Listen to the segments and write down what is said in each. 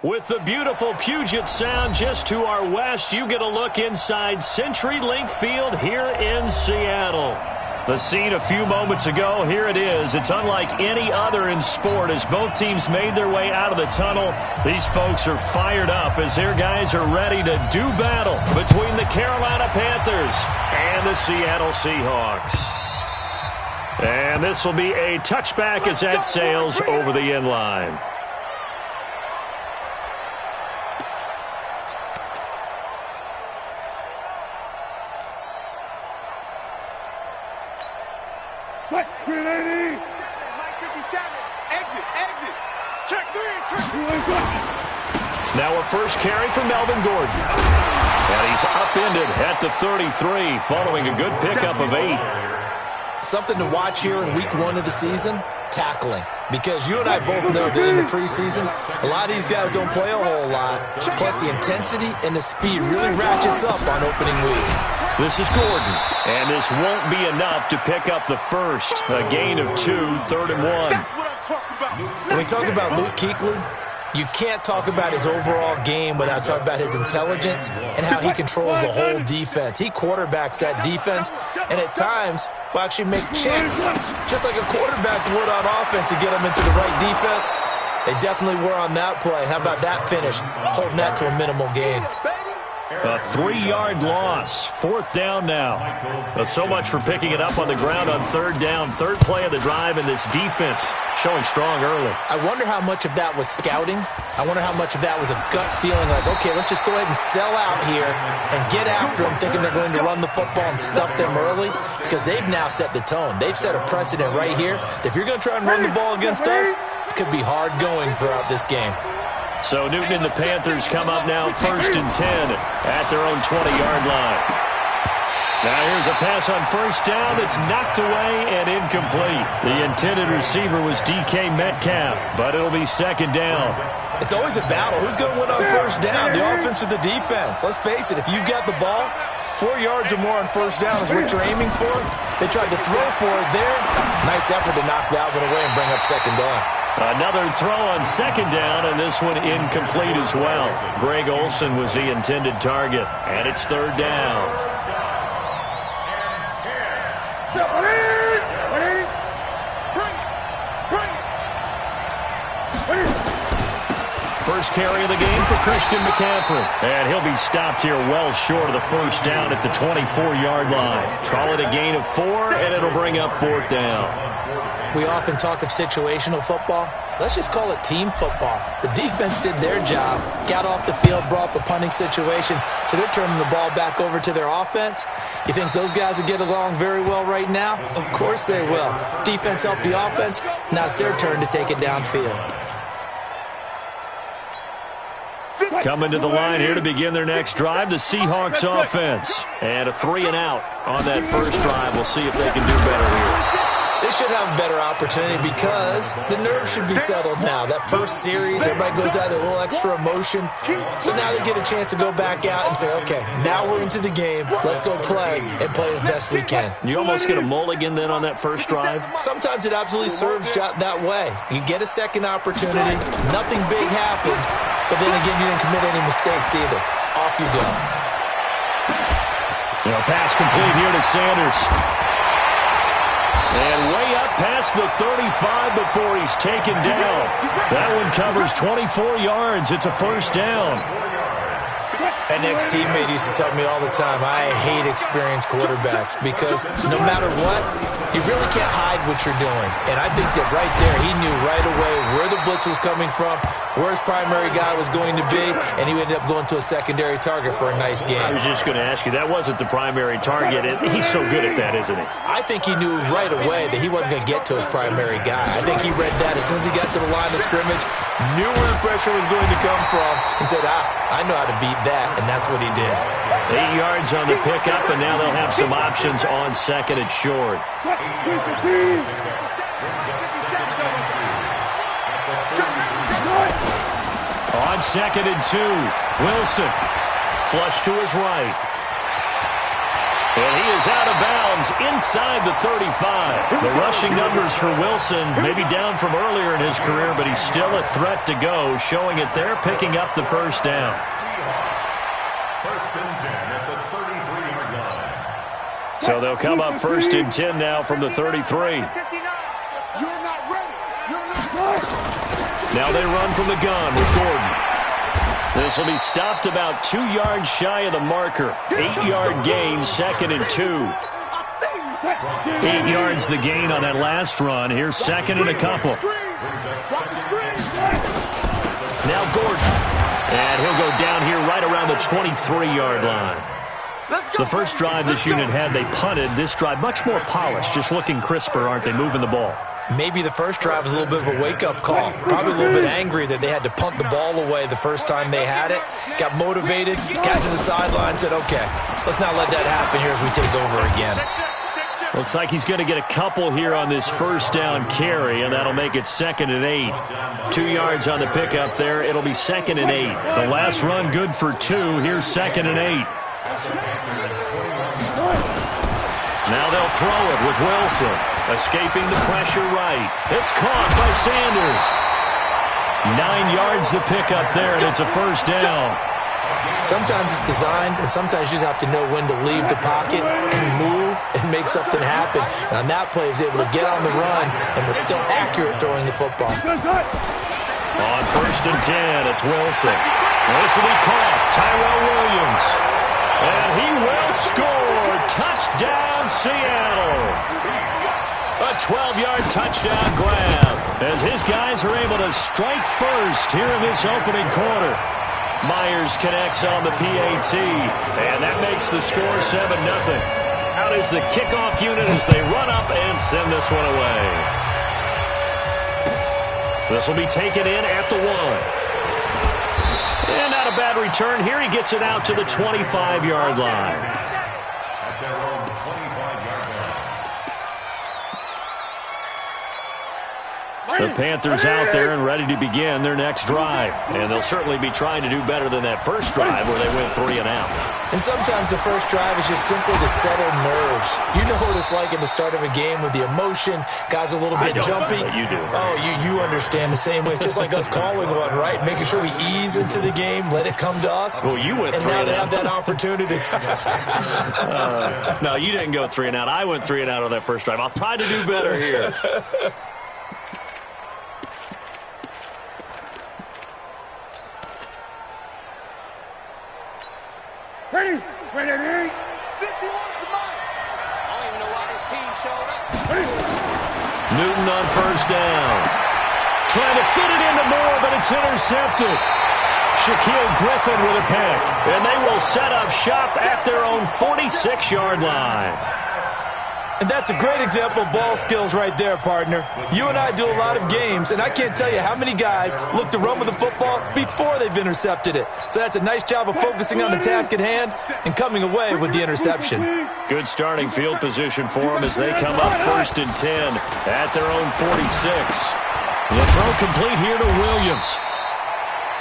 With the beautiful Puget Sound just to our west, you get a look inside CenturyLink Field here in Seattle. The scene a few moments ago, here it is. It's unlike any other in sport as both teams made their way out of the tunnel. These folks are fired up as their guys are ready to do battle between the Carolina Panthers and the Seattle Seahawks. And this will be a touchback as that sails over the end line. Now a first carry for Melvin Gordon. And he's upended at the 33 following a good pickup of 8. Something to watch here in week 1 of the season, tackling. Because you and I both know that in the preseason, a lot of these guys don't play a whole lot. Plus the intensity and the speed really ratchets up on opening week. This is Gordon. And this won't be enough to pick up the first. A gain of 2, 3rd and 1. When we talk about Luke Kuechly, you can't talk about his overall game without talking about his intelligence and how he controls the whole defense. He quarterbacks that defense, and at times will actually make checks, just like a quarterback would on offense, to get them into the right defense. They definitely were on that play. How about that finish, holding that to a minimal gain? A 3-yard loss. 4th down now. So much for picking it up on the ground on 3rd down. 3rd play of the drive, and this defense showing strong early. I wonder how much of that was scouting. I wonder how much of that was a gut feeling like, okay, let's just go ahead and sell out here and get after them, thinking they're going to run the football and stuff them early, because they've now set the tone. They've set a precedent right here that if you're going to try and run the ball against us, it could be hard going throughout this game. So Newton and the Panthers come up now 1st and 10 at their own 20-yard line. Now here's a pass on 1st down. It's knocked away and incomplete. The intended receiver was DK Metcalf, but it'll be 2nd down. It's always a battle. Who's going to win on 1st down, the offense or the defense? Let's face it, if you've got the ball, 4 yards or more on 1st down is what you're aiming for. They tried to throw for it there. Nice effort to knock that one away and bring up 2nd down. Another throw on 2nd down, and this one incomplete as well. Greg Olsen was the intended target, and it's 3rd down. First carry of the game for Christian McCaffrey. And he'll be stopped here well short of the 1st down at the 24-yard line. Call it a gain of 4, and it'll bring up 4th down. We often talk of situational football. Let's just call it team football. The defense did their job, got off the field, brought up a punting situation, so they're turning the ball back over to their offense. You think those guys will get along very well right now? Of course they will. Defense helped the offense. Now it's their turn to take it downfield. Coming to the line here to begin their next drive, the Seahawks offense. And a 3-and-out on that first drive. We'll see if they can do better here. They should have a better opportunity because the nerves should be settled now. That first series, everybody goes out with a little extra emotion. So now they get a chance to go back out and say, okay, now we're into the game. Let's go play and play as best we can. You almost get a mulligan then on that first drive? Sometimes it absolutely serves that way. You get a second opportunity. Nothing big happened. But then again, you didn't commit any mistakes either. Off you go. Pass complete here to Sanders. And way up past the 35 before he's taken down. That one covers 24 yards. It's a 1st down. An ex-teammate used to tell me all the time, I hate experienced quarterbacks because no matter what, you really can't hide what you're doing. And I think that right there, he knew right away where the blitz was coming from, where his primary guy was going to be, and he ended up going to a secondary target for a nice game. I was just going to ask you, that wasn't the primary target. He's so good at that, isn't he? I think he knew right away that he wasn't going to get to his primary guy. I think he read that as soon as he got to the line of scrimmage, knew where the pressure was going to come from, and said, I know how to beat that, and that's what he did. 8 yards on the pickup, and now they'll have some options on 2nd and short. On 2nd and 2, Wilson flush to his right. And he is out of bounds inside the 35. The rushing numbers for Wilson maybe down from earlier in his career, but he's still a threat to go, showing it there, picking up the first down. First and 10 at the 33-yard line. So they'll come up first and 10 now from the 33. Now they run from the gun with Gordon. This will be stopped about 2 yards shy of the marker. 8-yard gain, 2nd and 2. 8 yards the gain on that last run. Here's 2nd and a couple. Now Gordon. And he'll go down here right around the 23-yard line. The first drive this unit had, they punted. This drive, much more polished, just looking crisper, aren't they, moving the ball? Maybe the first drive was a little bit of a wake-up call. Probably a little bit angry that they had to punt the ball away the first time they had it. Got motivated, got to the sideline, said, okay, let's not let that happen here as we take over again. Looks like he's going to get a couple here on this first down carry, and that'll make it 2nd and 8. 2 yards on the pickup there. It'll be 2nd and 8. The last run good for 2. Here's 2nd and 8. Now they'll throw it with Wilson. Escaping the pressure right. It's caught by Sanders. 9 yards the pickup there, and it's a first down. Sometimes it's designed, and sometimes you just have to know when to leave the pocket and move and make something happen. And on that play, he was able to get on the run and was still accurate throwing the football. On first and 10, it's Wilson. This will be caught. Tyrell Williams. And he will score. Touchdown, Seattle. A 12-yard touchdown grab as his guys are able to strike first here in this opening quarter. Myers connects on the PAT, and that makes the score 7-0. Out is the kickoff unit as they run up and send this one away. This will be taken in at the 1. And not a bad return. Here he gets it out to the 25-yard line. The Panthers out there and ready to begin their next drive. And they'll certainly be trying to do better than that first drive where they went 3 and out. And sometimes the first drive is just simply to settle nerves. You know what it's like at the start of a game with the emotion. Guys a little bit jumpy. You do. Oh, you understand the same way. It's just like us calling one, right? Making sure we ease into the game, let it come to us. Well, you went 3 and out. And now they have that opportunity. No, you didn't go 3 and out. I went 3 and out on that first drive. I'll try to do better here. Ready? 51 to 9. I don't even know why this team showed up. Newton on first down. Trying to fit it into Moore, but it's intercepted. Shaquille Griffin with a pick. And they will set up shop at their own 46-yard line. And that's a great example of ball skills right there, partner. You and I do a lot of games, and I can't tell you how many guys look to run with the football before they've intercepted it. So that's a nice job of focusing on the task at hand and coming away with the interception. Good starting field position for them as they come up first and 10 at their own 46. The throw complete here to Williams.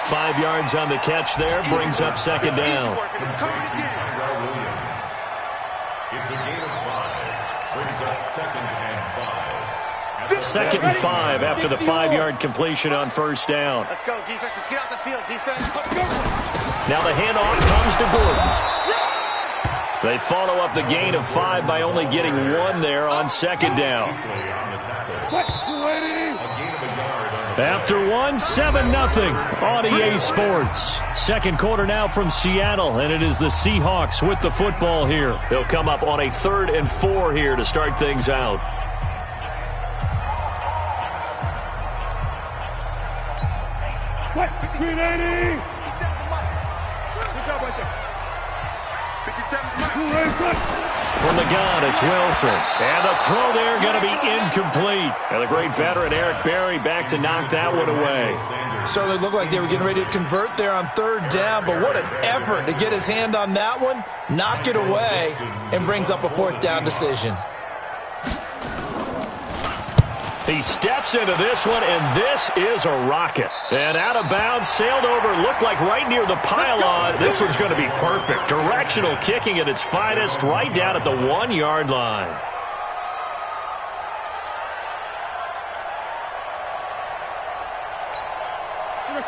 5 yards on the catch there, brings up 2nd down. It's a gain of 5. Brings up 2nd and 5. 2nd and 5 after the 5-yard completion on first down. Let's go, defense. Let's get out the field, defense. Now the handoff comes to Gordon. They follow up the gain of 5 by only getting 1 there on 2nd down. After 1, 7-0 on EA Sports. Second quarter now from Seattle, and it is the Seahawks with the football here. They'll come up on a 3rd and 4 here to start things out. What? 390. Good job right there. 57. From the gun, it's Wilson. And the throw there going to be incomplete. And the great veteran Eric Berry back to knock that one away. Certainly looked like they were getting ready to convert there on 3rd down, but what an effort to get his hand on that one, knock it away, and brings up a 4th down decision. He steps into this one, and this is a rocket. And out of bounds, sailed over, looked like right near the pylon. This one's going to be perfect. Directional kicking at its finest, right down at the 1-yard line.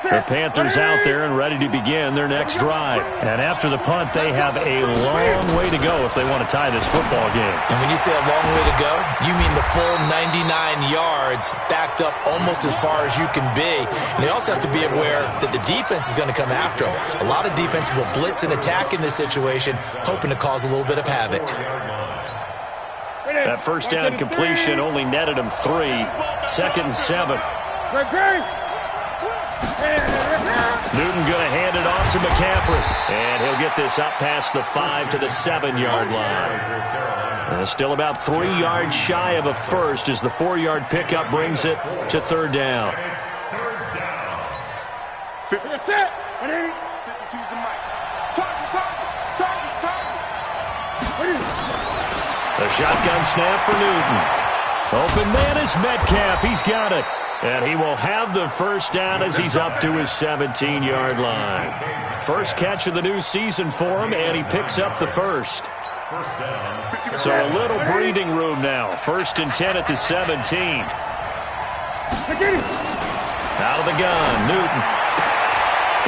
The Panthers out there and ready to begin their next drive. And after the punt, they have a long way to go if they want to tie this football game. And when you say a long way to go, you mean the full 99 yards backed up almost as far as you can be. And they also have to be aware that the defense is going to come after them. A lot of defense will blitz and attack in this situation, hoping to cause a little bit of havoc. That first down completion only netted him 3. 2nd and 7. Newton going to hand it off to McCaffrey. And he'll get this up past the 5 to the 7-yard line. Still about 3 yards shy of a first as the 4-yard pickup brings it to 3rd down. A shotgun snap for Newton. Open man is Metcalf. He's got it. And he will have the first down as he's up to his 17-yard line. First catch of the new season for him, and he picks up the first. So a little breathing room now. 1st and 10 at the 17. Out of the gun, Newton.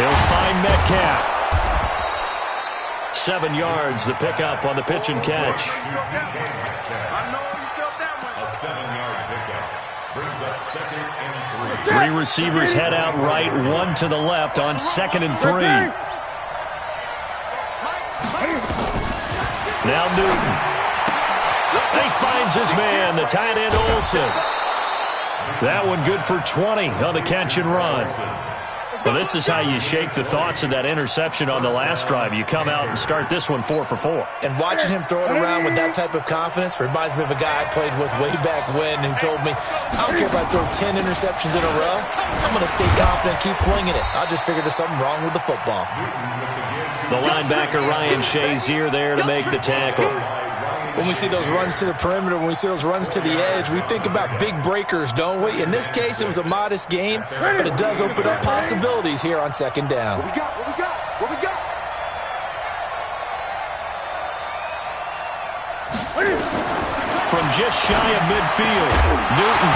He'll find Metcalf. 7 yards, the pickup on the pitch and catch. A 7-yard pickup. Brings up 2nd and 3. 3 receivers head out right, 1 to the left on 2nd and 3. Now Newton. He finds his man, the tight end Olsen. That one good for 20 on the catch and run. Well, this is how you shake the thoughts of that interception on the last drive. You come out and start this one 4 for 4. And watching him throw it around with that type of confidence reminds me of a guy I played with way back when who told me, I don't care if I throw 10 interceptions in a row. I'm going to stay confident, keep flinging it. I just figured there's something wrong with the football. The linebacker Ryan Shazier there to make the tackle. When we see those runs to the perimeter, when we see those runs to the edge, we think about big breakers, don't we? In this case, it was a modest gain, but it does open up possibilities here on 2nd down. What we got? From just shy of midfield, Newton.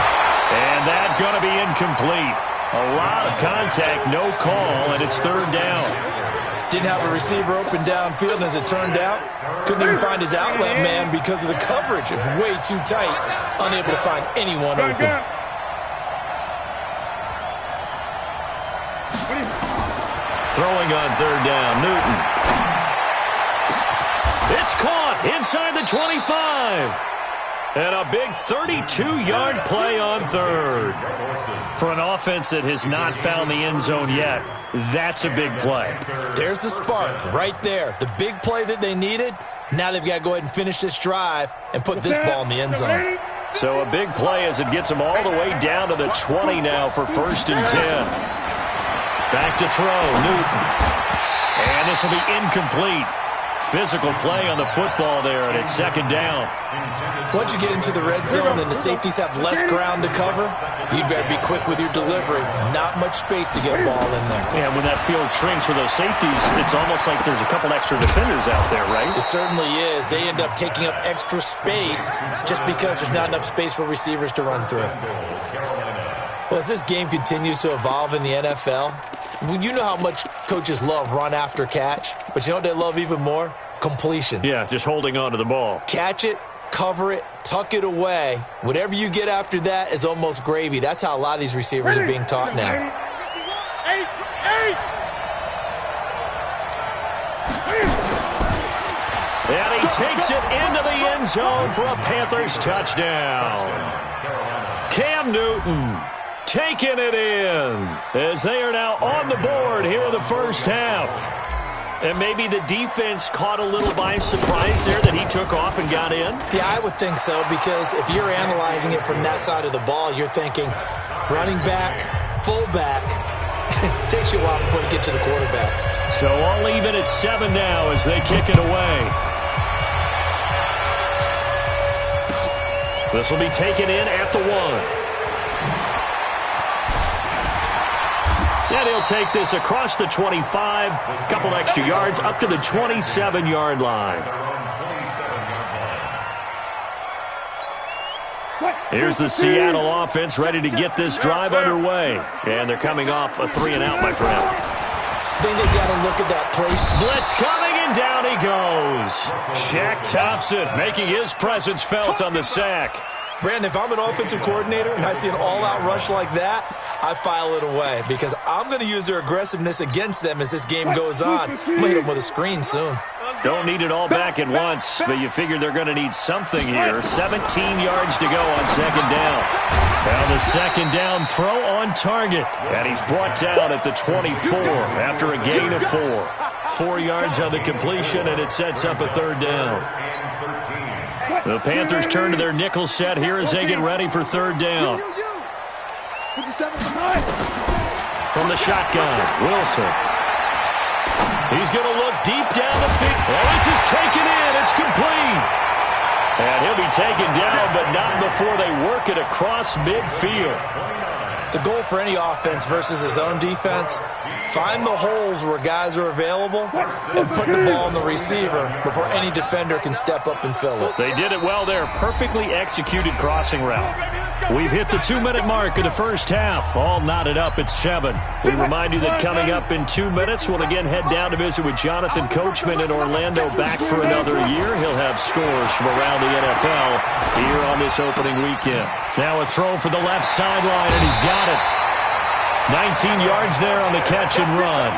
And that going to be incomplete. A lot of contact, no call, and it's 3rd down. Didn't have a receiver open downfield, and as it turned out, couldn't even find his outlet man because of the coverage. It was way too tight, unable to find anyone open. Throwing on 3rd down, Newton. It's caught inside the 25. And a big 32-yard play on 3rd. For an offense that has not found the end zone yet, that's a big play. There's the spark right there. The big play that they needed. Now they've got to go ahead and finish this drive and put this ball in the end zone. So a big play as it gets them all the way down to the 20 now for 1st and 10. Back to throw, Newton. And this will be incomplete. Physical play on the football there, and it's 2nd down. Once you get into the red zone and the safeties have less ground to cover, you'd better be quick with your delivery. Not much space to get a ball in there. And when that field shrinks for those safeties, it's almost like there's a couple extra defenders out there, right? It certainly is. They end up taking up extra space just because there's not enough space for receivers to run through. Well, as this game continues to evolve in the NFL, you know how much coaches love run after catch, but you know what they love even more? Completions. Yeah, just holding on to the ball. Catch it, cover it, tuck it away. Whatever you get after that is almost gravy. That's how a lot of these receivers are being taught now. And he takes it into the end zone for a Panthers touchdown. Cam Newton taking it in as they are now on the board here in the first half. And maybe the defense caught a little by surprise there that he took off and got in? Yeah, I would think so, because if you're analyzing it from that side of the ball, you're thinking running back, fullback. It takes you a while before you get to the quarterback. So all even at 7 now as they kick it away. This will be taken in at the 1. And he'll take this across the 25, a couple extra yards, up to the 27-yard line. Here's the Seattle offense ready to get this drive underway. And they're coming off a 3-and-out, my friend. I think they've got to look at that play. Blitz coming, and down he goes. Shaq Thompson making his presence felt on the sack. Brandon, if I'm an offensive coordinator and I see an all-out rush like that, I file it away because I'm going to use their aggressiveness against them as this game goes on. I'm going to hit them with a screen soon. Don't need it all back at once, but you figure they're going to need something here. 17 yards to go on second down. Now the second down throw on target, and he's brought down at the 24 after a gain of 4. 4 yards on the completion, and it sets up a third down. The Panthers turn to their nickel set here as they get ready for third down. From the shotgun, Wilson. He's going to look deep down the field. Oh, this is taken in. It's complete. And he'll be taken down, but not before they work it across midfield. The goal for any offense versus his own defense, find the holes where guys are available and put the ball on the receiver before any defender can step up and fill it. They did it well there. Perfectly executed crossing route. We've hit the 2-minute mark of the first half. All knotted up at 7. We remind you that coming up in 2 minutes, we'll again head down to visit with Jonathan Coachman in Orlando, back for another year. He'll have scores from around the NFL here on this opening weekend. Now a throw for the left sideline, and he's got it. 19 yards there on the catch and run.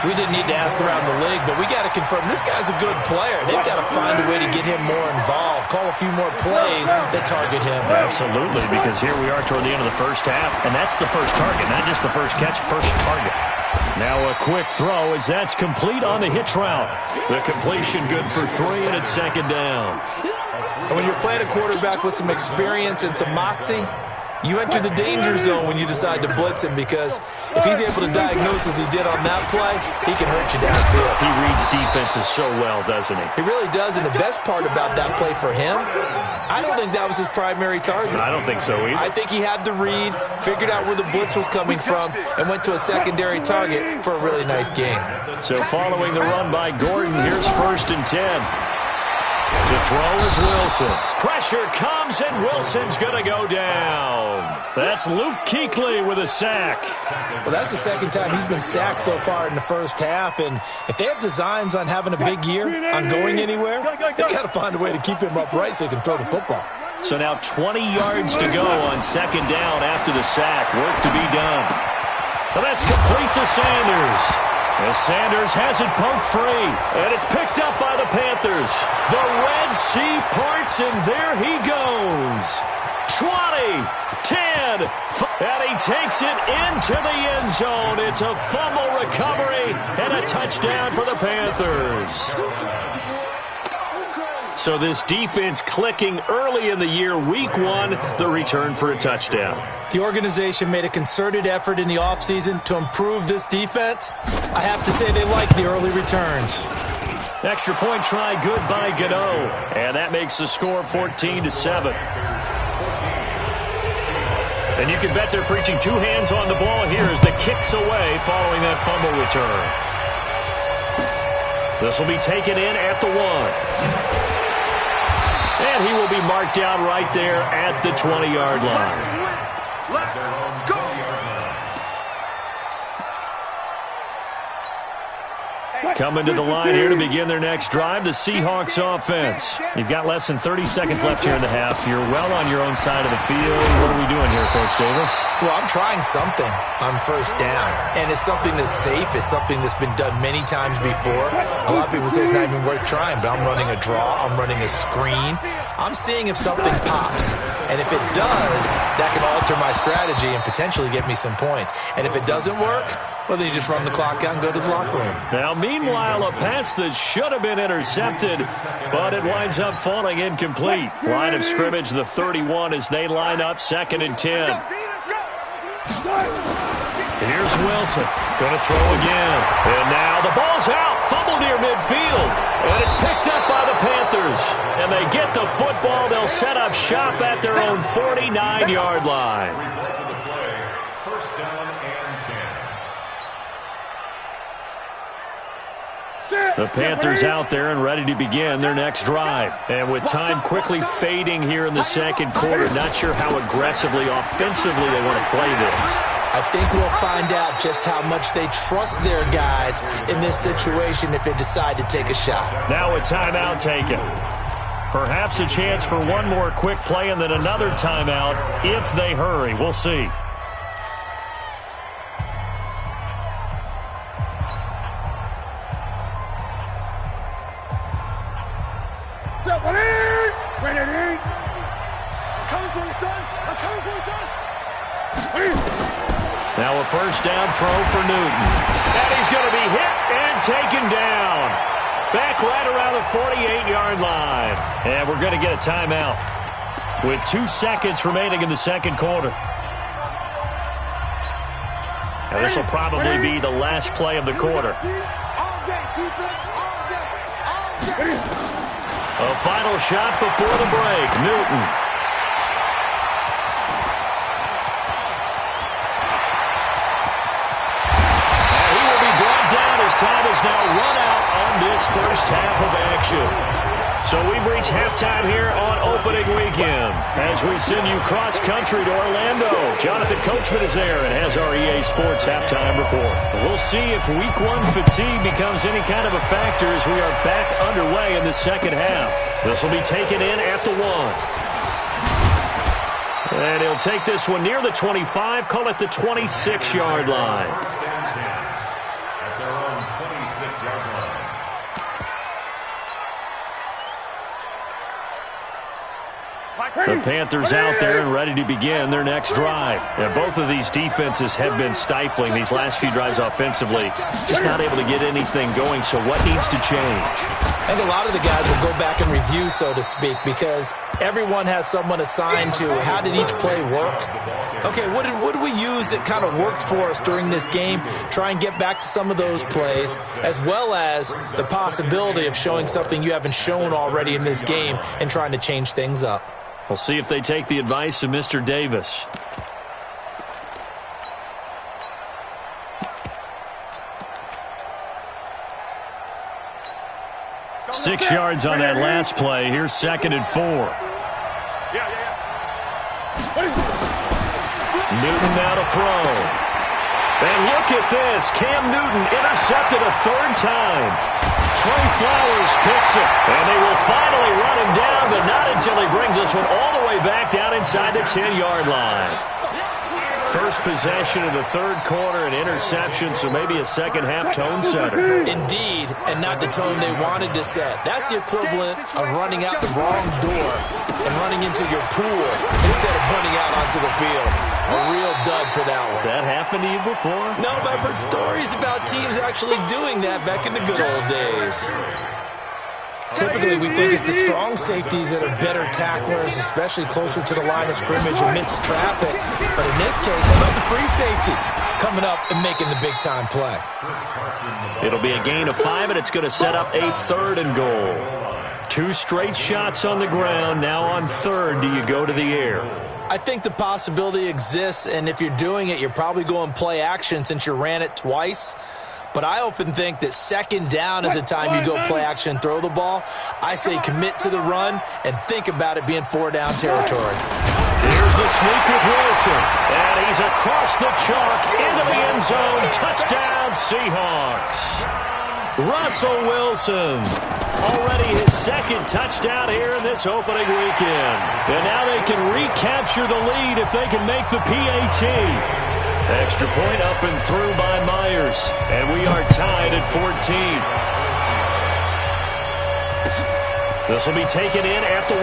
We didn't need to ask around the league, but we got to confirm this guy's a good player. They've got to find a way to get him more involved, call a few more plays that target him. Absolutely, because here we are toward the end of the first half, and that's the first target, not just the first catch, first target. Now a quick throw as that's complete on the hitch route. The completion good for 3, and it's second down. And when you're playing a quarterback with some experience and some moxie, you enter the danger zone when you decide to blitz him, because if he's able to diagnose as he did on that play, he can hurt you downfield. He reads defenses so well, doesn't he? He really does, and the best part about that play for him, I don't think that was his primary target. I don't think so either. I think he had the read, figured out where the blitz was coming from, and went to a secondary target for a really nice gain. So following the run by Gordon, here's 1st and 10. To throw is Wilson. Pressure comes, and Wilson's going to go down. That's Luke Kuechly with a sack. Well, that's the second time he's been sacked so far in the first half, and if they have designs on having a big year, on going anywhere, they've got to find a way to keep him upright so he can throw the football. So now 20 yards to go on second down after the sack. Work to be done. Well, that's complete to Sanders. As Sanders has it poked free, and it's picked up by the Panthers. The Red Sea parts, and there he goes. 20, 10, and he takes it into the end zone. It's a fumble recovery and a touchdown for the Panthers. So this defense clicking early in the year, week 1, the return for a touchdown. The organization made a concerted effort in the offseason to improve this defense. I have to say they like the early returns. Extra point try good by Gano, and that makes the score 14-7. And you can bet they're preaching 2 hands on the ball here as the kick's away following that fumble return. This will be taken in at the 1. And he will be marked down right there at the 20-yard line. Let's go! Coming to the line here to begin their next drive, the Seahawks offense. You've got less than 30 seconds left here in the half. You're well on your own side of the field. What are we doing here, Coach Davis? Well, I'm trying something on first down, and it's something that's safe. It's something that's been done many times before. A lot of people say it's not even worth trying, but I'm running a draw. I'm running a screen. I'm seeing if something pops, and if it does, that can alter my strategy and potentially get me some points. And if it doesn't work, well, then you just run the clock out and go to the locker room. Now, meanwhile, a pass that should have been intercepted, but it winds up falling incomplete. Line of scrimmage, the 31, as they line up 2nd and 10. Here's Wilson, going to throw again. And now the ball's out, fumble near midfield. And it's picked up by the Panthers. And they get the football. They'll set up shop at their own 49-yard line. down and 10. The Panthers out there and ready to begin their next drive. And with time quickly fading here in the second quarter, not sure how aggressively, offensively they want to play this. I think we'll find out just how much they trust their guys in this situation if they decide to take a shot. Now a timeout taken. Perhaps a chance for one more quick play and then another timeout if they hurry. We'll see. Now a first down throw for Newton. And he's going to be hit and taken down. Back right around the 48-yard line. And we're going to get a timeout with 2 seconds remaining in the second quarter. And this will probably be the last play of the quarter. A final shot before the break. Newton. Time is now run out on this first half of action. So we've reached halftime here on opening weekend as we send you cross-country to Orlando. Jonathan Coachman is there and has our EA Sports halftime report. We'll see if Week 1 fatigue becomes any kind of a factor as we are back underway in the second half. This will be taken in at the 1. And he'll take this one near the 25, call it the 26-yard line. The Panthers out there and ready to begin their next drive. And both of these defenses have been stifling these last few drives offensively. Just not able to get anything going, so what needs to change? I think a lot of the guys will go back and review, so to speak, because everyone has someone assigned to how did each play work. Okay, what did we use that kind of worked for us during this game? Try and get back to some of those plays, as well as the possibility of showing something you haven't shown already in this game and trying to change things up. We'll see if they take the advice of Mr. Davis. Six yards on that last play. Here's 2nd and 4. Newton now to throw. And look at this. Cam Newton intercepted a 3rd time. Trey Flowers picks it. And they will finally run him down, but not until he brings this one all the way back down inside the 10-yard line. First possession of the 3rd quarter, an interception, so maybe a second-half tone setter. Indeed, and not the tone they wanted to set. That's the equivalent of running out the wrong door and running into your pool instead of running out onto the field. A real dud for that one. Has that happened to you before? No, but I've heard stories about teams actually doing that back in the good old days. Typically, we think it's the strong safeties that are better tacklers, especially closer to the line of scrimmage amidst traffic. But in this case, how about the free safety coming up and making the big-time play? It'll be a gain of 5, and it's going to set up a 3rd and goal. 2 straight shots on the ground. Now on 3rd, do you go to the air? I think the possibility exists, and if you're doing it, you're probably going play action since you ran it twice. But I often think that 2nd down is the time you go play action and throw the ball. I say commit to the run and think about it being 4-down territory. Here's the sneak with Wilson. And he's across the chalk into the end zone. Touchdown, Seahawks. Russell Wilson. Already his 2nd touchdown here in this opening weekend. And now they can recapture the lead if they can make the PAT. Extra point up and through by Myers. And we are tied at 14. This will be taken in at the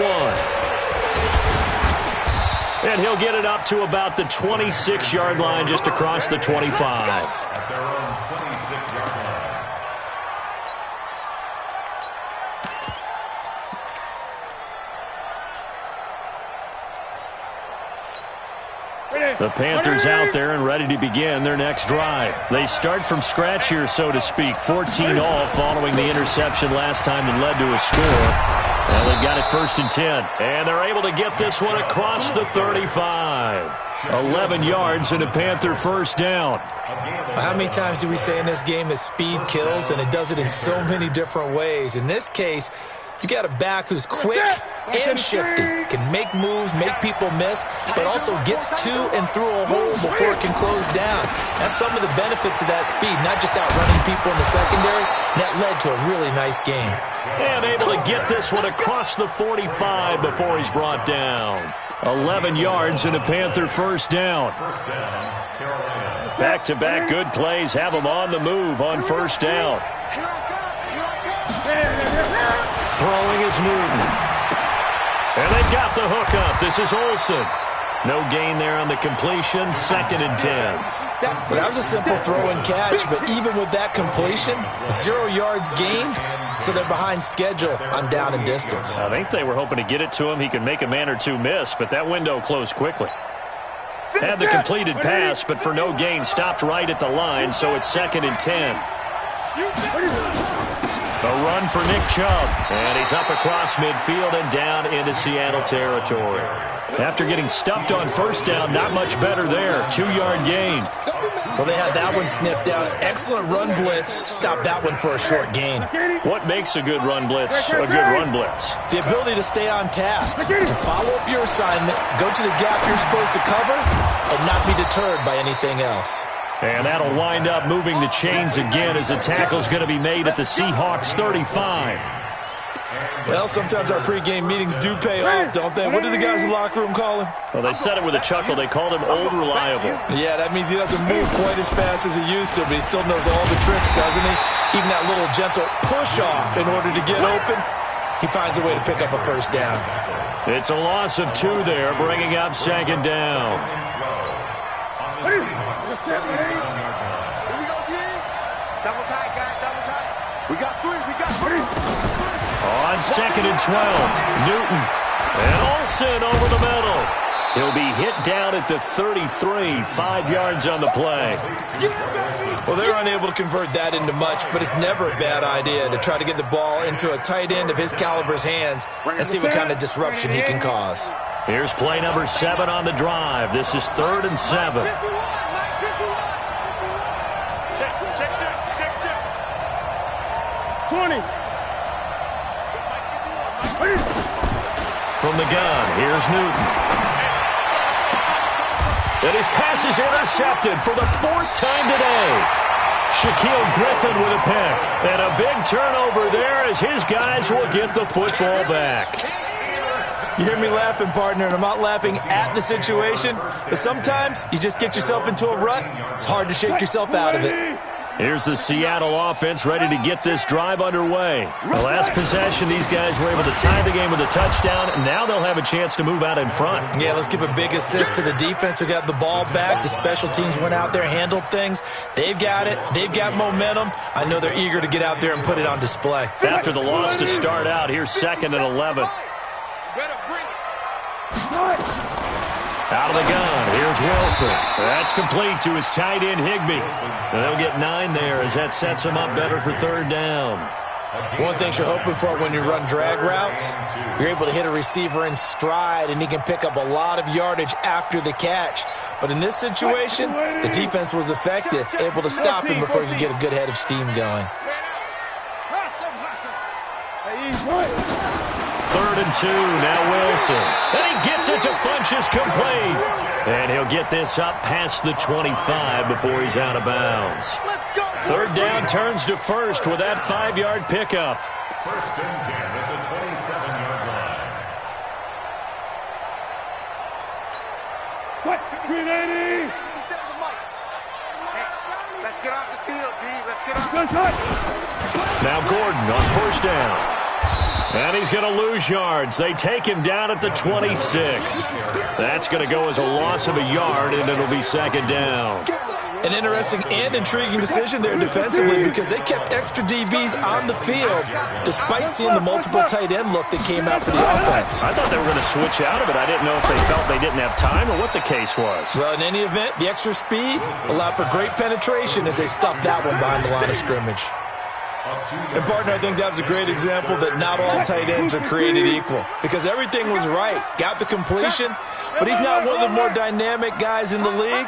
1. And he'll get it up to about the 26-yard line just across the 25. At their own 26-yard line. The Panthers out there and ready to begin their next drive. They start from scratch here, so to speak. 14 all following the interception last time that led to a score. And they've got it 1st and 10. And they're able to get this one across the 35. 11 yards and a Panther first down. How many times do we say in this game that speed kills, and it does it in so many different ways? In this case, you got a back who's quick and shifty, can make moves, make people miss, but also gets to and through a hole before it can close down. That's some of the benefits of that speed, not just outrunning people in the secondary. That led to a really nice game. And able to get this one across the 45 before he's brought down. 11 yards and a Panther first down. Back-to-back good plays have him on the move on first down. Throwing is Newton. And they've got the hook up. This is Olsen. No gain there on the completion. 2nd and 10. Well, that was a simple throw and catch, but even with that completion, 0 yards gained, so they're behind schedule on down and distance. I think they were hoping to get it to him. He could make a man or two miss, but that window closed quickly. Had the completed pass, but for no gain, stopped right at the line, so it's 2nd and 10. A run for Nick Chubb, and he's up across midfield and down into Seattle territory. After getting stuffed on first down, not much better there. 2-yard gain. Well, they had that one sniffed out. Excellent run blitz. Stopped that one for a short gain. What makes a good run blitz a good run blitz? The ability to stay on task, to follow up your assignment, go to the gap you're supposed to cover, and not be deterred by anything else. And that'll wind up moving the chains again as the tackle's going to be made at the Seahawks 35. Well, sometimes our pregame meetings do pay off, don't they? What do the guys in the locker room call him? Well, they said it with a chuckle. They called him Old Reliable. Yeah, that means he doesn't move quite as fast as he used to, but he still knows all the tricks, doesn't he? Even that little gentle push-off in order to get open, he finds a way to pick up a first down. It's a loss of 2 there, bringing up 2nd down. Here we go, D. Double tight, guys, double tight. We got 3, we got 3. On 2nd and 12, Newton. And Olsen over the middle. He'll be hit down at the 33, 5 yards on the play. Well, they're unable to convert that into much, but it's never a bad idea to try to get the ball into a tight end of his caliber's hands and see what kind of disruption he can cause. Here's play number 7 on the drive. This is 3rd and 7. Check. 20. From the gun, here's Newton. And his pass is intercepted for the 4th time today. Shaquille Griffin with a pick. And a big turnover there as his guys will get the football back. You hear me laughing, partner, and I'm not laughing at the situation, but sometimes you just get yourself into a rut. It's hard to shake yourself out of it. Here's the Seattle offense ready to get this drive underway. The last possession, these guys were able to tie the game with a touchdown, and now they'll have a chance to move out in front. Yeah, let's give a big assist to the defense who got the ball back. The special teams went out there, handled things. They've got it. They've got momentum. I know they're eager to get out there and put it on display. After the loss to start out, here's 2nd and 11. Out of the gun, here's Wilson. That's complete to his tight end, Higbee. And they'll get 9 there as that sets him up better for 3rd down. One thing you're hoping for when you run drag routes, you're able to hit a receiver in stride, and he can pick up a lot of yardage after the catch. But in this situation, the defense was effective, able to stop him before he could get a good head of steam going. 3rd and 2, now Wilson. And he gets it to Funchess complete. And he'll get this up past the 25 before he's out of bounds. 3rd down turns to 1st with that 5-yard pickup. 1st and 10 at the 27-yard line. What? 380. Let's get off the field, D. Let's get off the field. Now Gordon on 1st down. And he's going to lose yards. They take him down at the 26. That's going to go as a loss of a yard, and it'll be 2nd down. An interesting and intriguing decision there defensively because they kept extra DBs on the field despite seeing the multiple tight end look that came out for the offense. I thought they were going to switch out of it. I didn't know if they felt they didn't have time or what the case was. Well, in any event, the extra speed allowed for great penetration as they stuffed that one behind the line of scrimmage. And, partner, I think that was a great example that not all tight ends are created equal because everything was right. Got the completion, but he's not one of the more dynamic guys in the league.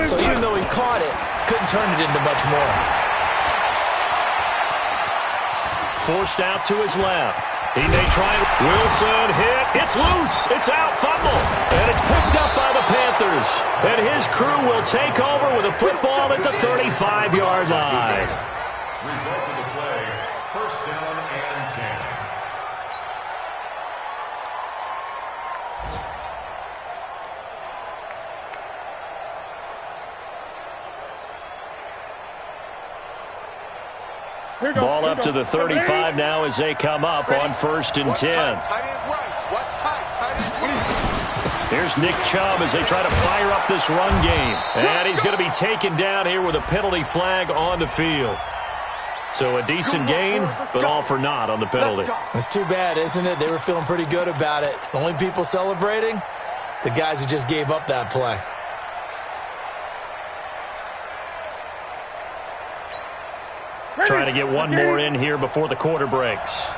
So even though he caught it, couldn't turn it into much more. Forced out to his left. He may try. Wilson hit. It's loose. It's out. Fumble. And it's picked up by the Panthers. And his crew will take over with a football at the 35-yard line. Result of the play, first down and 10. Ball up to the 35 now as they come up on 1st and 10. Tight end's right. What's tight? Tight end's right. Here's Nick Chubb as they try to fire up this run game. And he's going to be taken down here with a penalty flag on the field. So a decent gain, but all for naught on the penalty. It's too bad, isn't it? They were feeling pretty good about it. The only people celebrating, the guys who just gave up that play. Trying to get one more in here before the quarter breaks.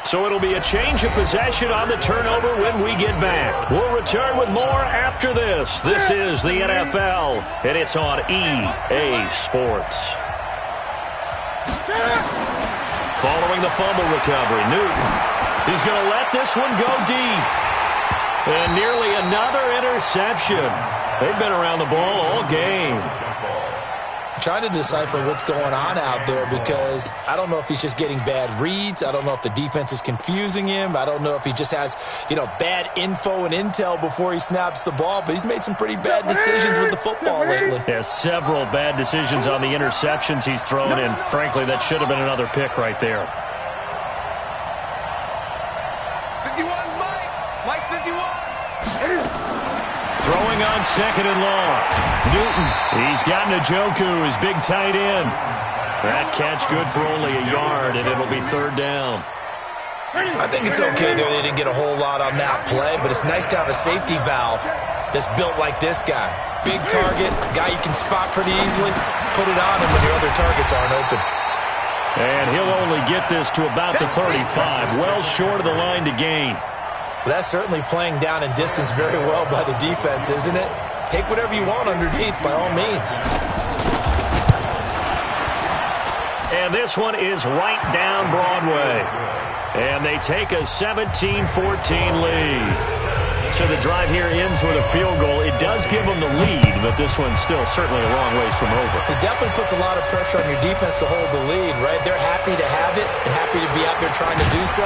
So it'll be a change of possession on the turnover when we get back. We'll return with more after this. This is the NFL, and it's on EA Sports. Following the fumble recovery, Newton. He's going to let this one go deep. And nearly another interception. They've been around the ball all game. Trying to decipher what's going on out there because I don't know if he's just getting bad reads. I don't know if the defense is confusing him. I don't know if he just has, bad info and intel before he snaps the ball. But he's made some pretty bad decisions with the football lately. Has several bad decisions on the interceptions he's thrown, and frankly, that should have been another pick right there. 51, Mike. Mike 51. Throwing on 2nd and long. Newton, he's got Njoku, his big tight end. That catch good for only a yard, and it'll be 3rd down. I think it's okay there. They didn't get a whole lot on that play, but it's nice to have a safety valve that's built like this guy. Big target, guy you can spot pretty easily. Put it on him when your other targets aren't open. And he'll only get this to about the 35, well short of the line to gain. But that's certainly playing down in distance very well by the defense, isn't it? Take whatever you want underneath, by all means. And this one is right down Broadway. And they take a 17-14 lead. So the drive here ends with a field goal. It does give them the lead, but this one's still certainly a long ways from over. It definitely puts a lot of pressure on your defense to hold the lead, right? They're happy to have it and happy to be out there trying to do so.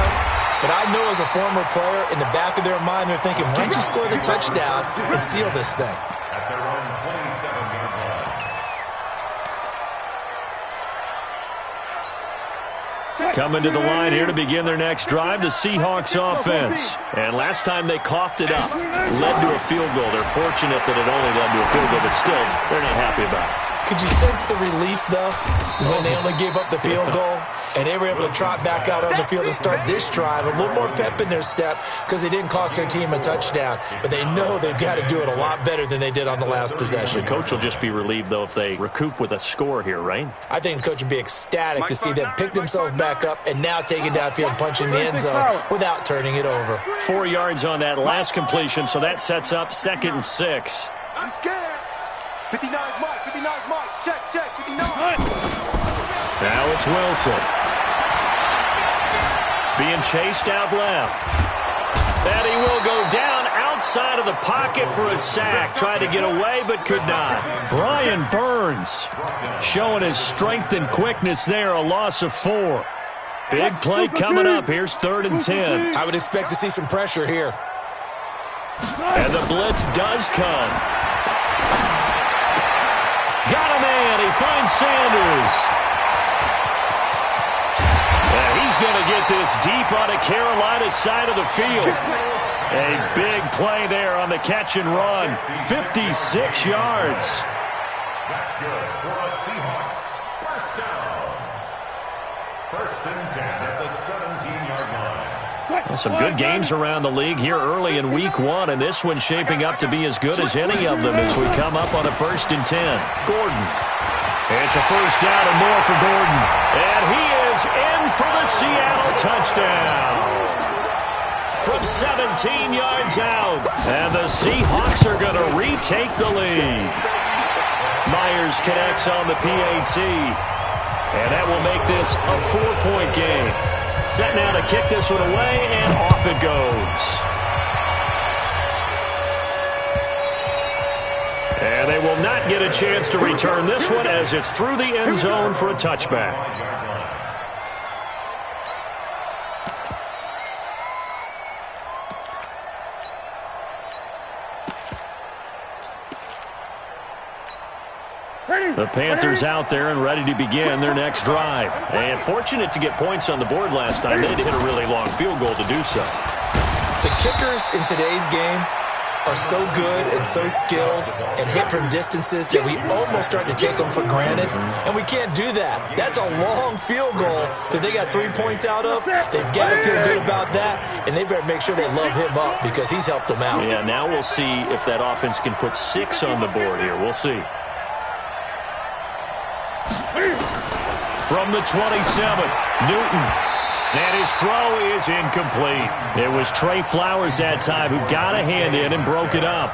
But I know as a former player, in the back of their mind, they're thinking, why don't you score the touchdown and seal this thing? At their own 27-yard line. Coming to the line here to begin their next drive, the Seahawks offense. And last time they coughed it up, led to a field goal. They're fortunate that it only led to a field goal, but still, they're not happy about it. Could you sense the relief, though, when they only gave up the field goal and they were able to trot back out on the field and start this drive? A little more pep in their step because they didn't cost their team a touchdown. But they know they've got to do it a lot better than they did on the last possession. The coach will just be relieved, though, if they recoup with a score here, right? I think the coach would be ecstatic to see them pick themselves back up and now take it downfield and punch in the end zone without turning it over. 4 yards on that last completion, so that sets up 2nd and 6. I'm scared. 59's Mike. 59's Mike. Check. 59. Now it's Wilson. Being chased out left. And he will go down outside of the pocket for a sack. Tried to get away, but could not. Brian Burns showing his strength and quickness there, a loss of 4. Big play coming up. Here's 3rd and 10. I would expect to see some pressure here. And the blitz does come. Got a man. He finds Sanders. And he's going to get this deep on the Carolina side of the field. A big play there on the catch and run. 56 yards. That's good for the Seahawks. First down. 1st and 10 at the 17-yard line. Well, some good games around the league here early in week 1, and this one's shaping up to be as good as any of them as we come up on a 1st and 10. Gordon. It's a first down and more for Gordon. And he is in for the Seattle touchdown. From 17 yards out. And the Seahawks are going to retake the lead. Myers connects on the PAT. And that will make this a 4-point game. Set now to kick this one away, and off it goes. And they will not get a chance to return this one as it's through the end zone for a touchback. The Panthers out there and ready to begin their next drive. And fortunate to get points on the board last time. They had to hit a really long field goal to do so. The kickers in today's game are so good and so skilled and hit from distances that we almost start to take them for granted. And we can't do that. That's a long field goal that they got 3 points out of. They've got to feel good about that, and they better make sure they love him up because he's helped them out. Yeah, now we'll see if that offense can put 6 on the board here. We'll see. From the 27, Newton. And his throw is incomplete. It was Trey Flowers that time who got a hand in and broke it up.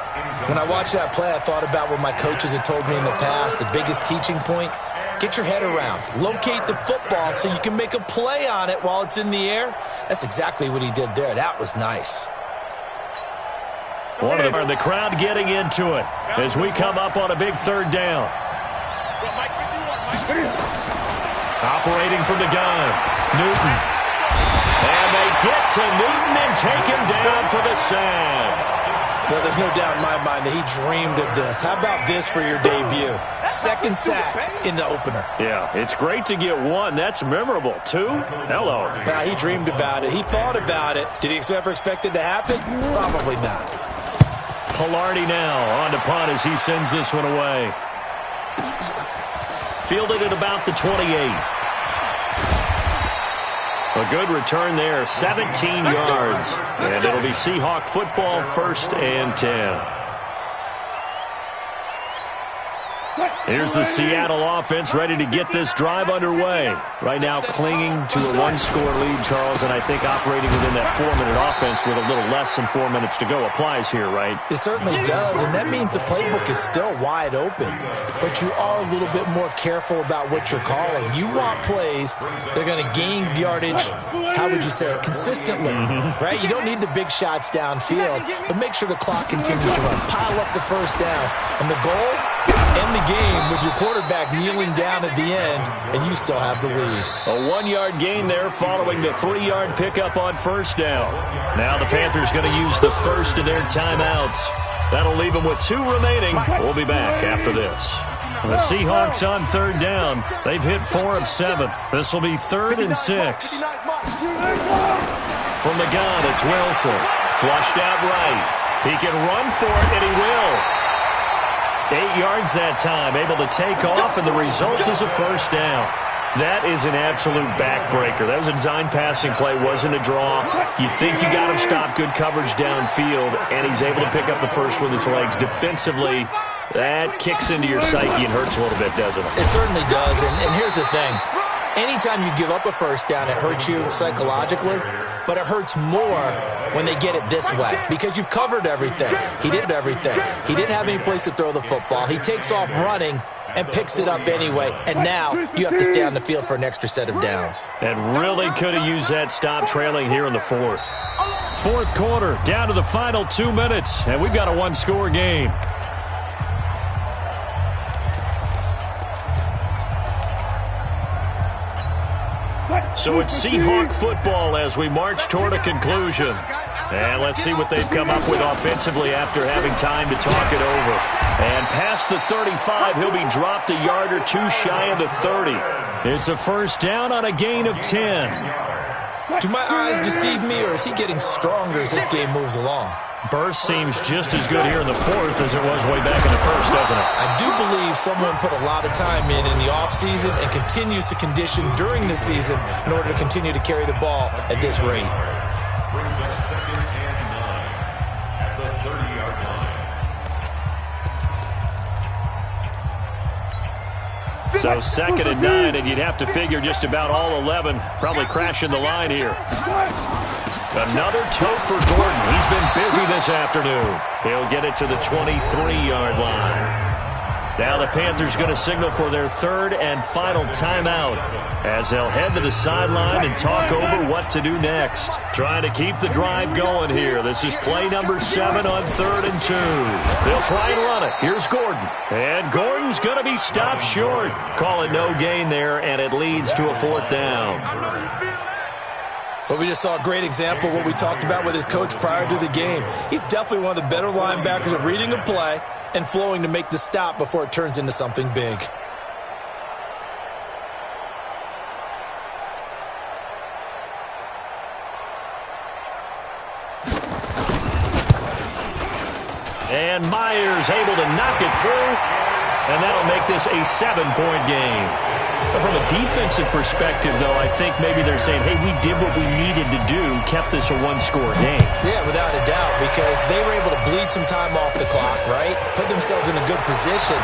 When I watched that play, I thought about what my coaches had told me in the past. The biggest teaching point, get your head around. Locate the football so you can make a play on it while it's in the air. That's exactly what he did there. That was nice. One of them, the crowd getting into it as we come up on a big third down. Operating from the gun, Newton. And they get to Newton and take him down for the sack. Well, there's no doubt in my mind that he dreamed of this. How about this for your debut? Second sack in the opener. Yeah, it's great to get 1. That's memorable. 2? Hello. Now, he dreamed about it. He thought about it. Did he ever expect it to happen? Probably not. Pilardi now on to punt as he sends this one away. Fielded at about the 28. A good return there, 17 yards. And it'll be Seahawk football, 1st and 10. Here's the Seattle offense ready to get this drive underway. Right now clinging to a 1-score lead, Charles, and I think operating within that 4-minute offense with a little less than 4 minutes to go applies here, right? It certainly does, and that means the playbook is still wide open. But you are a little bit more careful about what you're calling. You want plays that are going to gain yardage, how would you say it, consistently, right? You don't need the big shots downfield, but make sure the clock continues to run. Pile up the first down, and the goal, end the game with your quarterback kneeling down at the end, and you still have the lead. A 1-yard gain there following the 3-yard pickup on first down. Now the Panthers going to use the first of their timeouts. That'll leave them with 2 remaining. We'll be back after this. The Seahawks on third down. They've hit 4 of 7. This will be 3rd and 6. From the gun, it's Wilson. Flushed out right. He can run for it, and he will. 8 yards that time, able to take off, and the result is a first down. That is an absolute backbreaker. That was a design passing play, wasn't a draw. You think you got him stopped, good coverage downfield, and he's able to pick up the first with his legs. Defensively, that kicks into your psyche and hurts a little bit, doesn't it? It certainly does, and here's the thing. Anytime you give up a first down, it hurts you psychologically, but it hurts more when they get it this way because you've covered everything. He did everything. He didn't have any place to throw the football. He takes off running and picks it up anyway, and now you have to stay on the field for an extra set of downs. And really could have used that stop trailing here in the 4th. 4th quarter, down to the final 2 minutes, and we've got a 1-score game. So it's Seahawk football as we march toward a conclusion. And let's see what they've come up with offensively after having time to talk it over. And past the 35, he'll be dropped a yard or 2 shy of the 30. It's a first down on a gain of 10. Do my eyes deceive me, or is he getting stronger as this game moves along? Burst seems just as good here in the 4th as it was way back in the 1st, doesn't it? I do believe someone put a lot of time in the offseason and continues to condition during the season in order to continue to carry the ball at this rate. Brings up 2nd and 9 at the 30-yard line. So 2nd and 9, and you'd have to figure just about all 11 probably crashing the line here. Another tote for Gordon. He's been busy this afternoon. He'll get it to the 23-yard line. Now the Panthers going to signal for their 3rd and final timeout as they'll head to the sideline and talk over what to do next. Trying to keep the drive going here. This is play number 7 on 3rd and 2. They'll try and run it. Here's Gordon. And Gordon's going to be stopped short. Call it no gain there, and it leads to a 4th down. Well, we just saw a great example of what we talked about with his coach prior to the game. He's definitely one of the better linebackers at reading a play and flowing to make the stop before it turns into something big. And Myers able to knock it through, and that'll make this a 7-point game. But from a defensive perspective, though, I think maybe they're saying, hey, we did what we needed to do, kept this a 1-score game. Yeah, without a doubt, because they were able to bleed some time off the clock, right? Put themselves in a good position,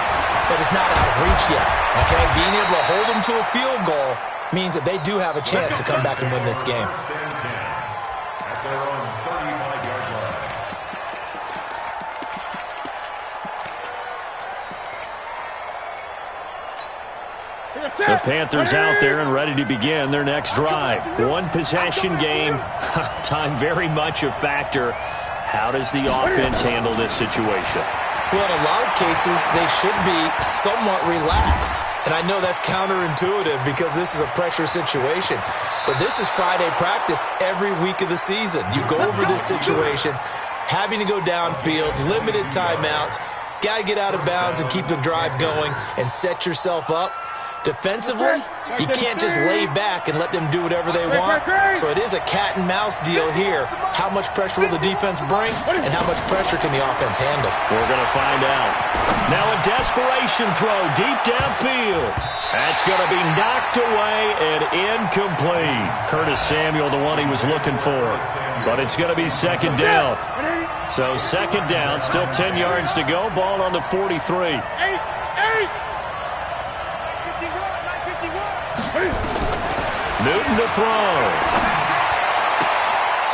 but it's not out of reach yet, okay? Being able to hold them to a field goal means that they do have a chance to come back and win this game. The Panthers out there and ready to begin their next drive. 1-possession game. Time very much a factor. How does the offense handle this situation? Well, in a lot of cases, they should be somewhat relaxed. And I know that's counterintuitive because this is a pressure situation. But this is Friday practice every week of the season. You go over this situation, having to go downfield, limited timeouts, got to get out of bounds and keep the drive going and set yourself up. Defensively, you can't just lay back and let them do whatever they want. So it is a cat and mouse deal here. How much pressure will the defense bring, and how much pressure can the offense handle? We're going to find out. Now a desperation throw deep downfield. That's going to be knocked away and incomplete. Curtis Samuel, the one he was looking for. But it's going to be 2nd down. So 2nd down, still 10 yards to go. Ball on the 43. Newton to throw.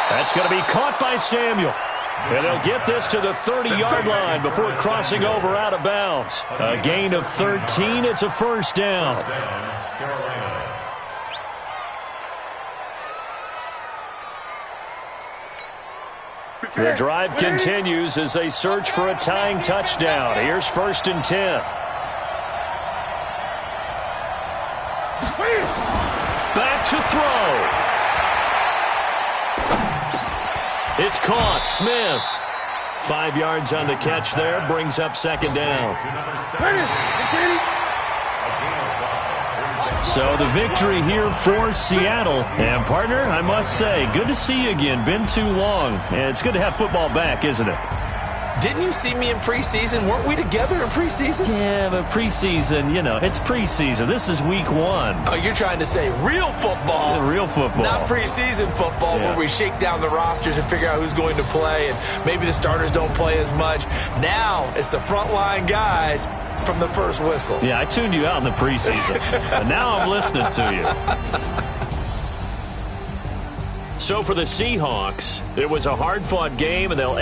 That's going to be caught by Samuel. And they'll get this to the 30-yard line before crossing over out of bounds. A gain of 13. It's a 1st down. The drive continues as they search for a tying touchdown. Here's 1st and 10. Back to throw. It's caught. Smith. 5 yards on the catch there. Brings up 2nd down. So the victory here for Seattle. And, partner, I must say, good to see you again. Been too long. And it's good to have football back, isn't it? Didn't you see me in preseason? Weren't we together in preseason? Yeah, but preseason, you know, it's preseason. This is week 1. Oh, you're trying to say real football. Real football. Not preseason football where we shake down the rosters and figure out who's going to play, and maybe the starters don't play as much. Now it's the frontline guys from the first whistle. Yeah, I tuned you out in the preseason. But now I'm listening to you. So for the Seahawks, it was a hard-fought game, and they'll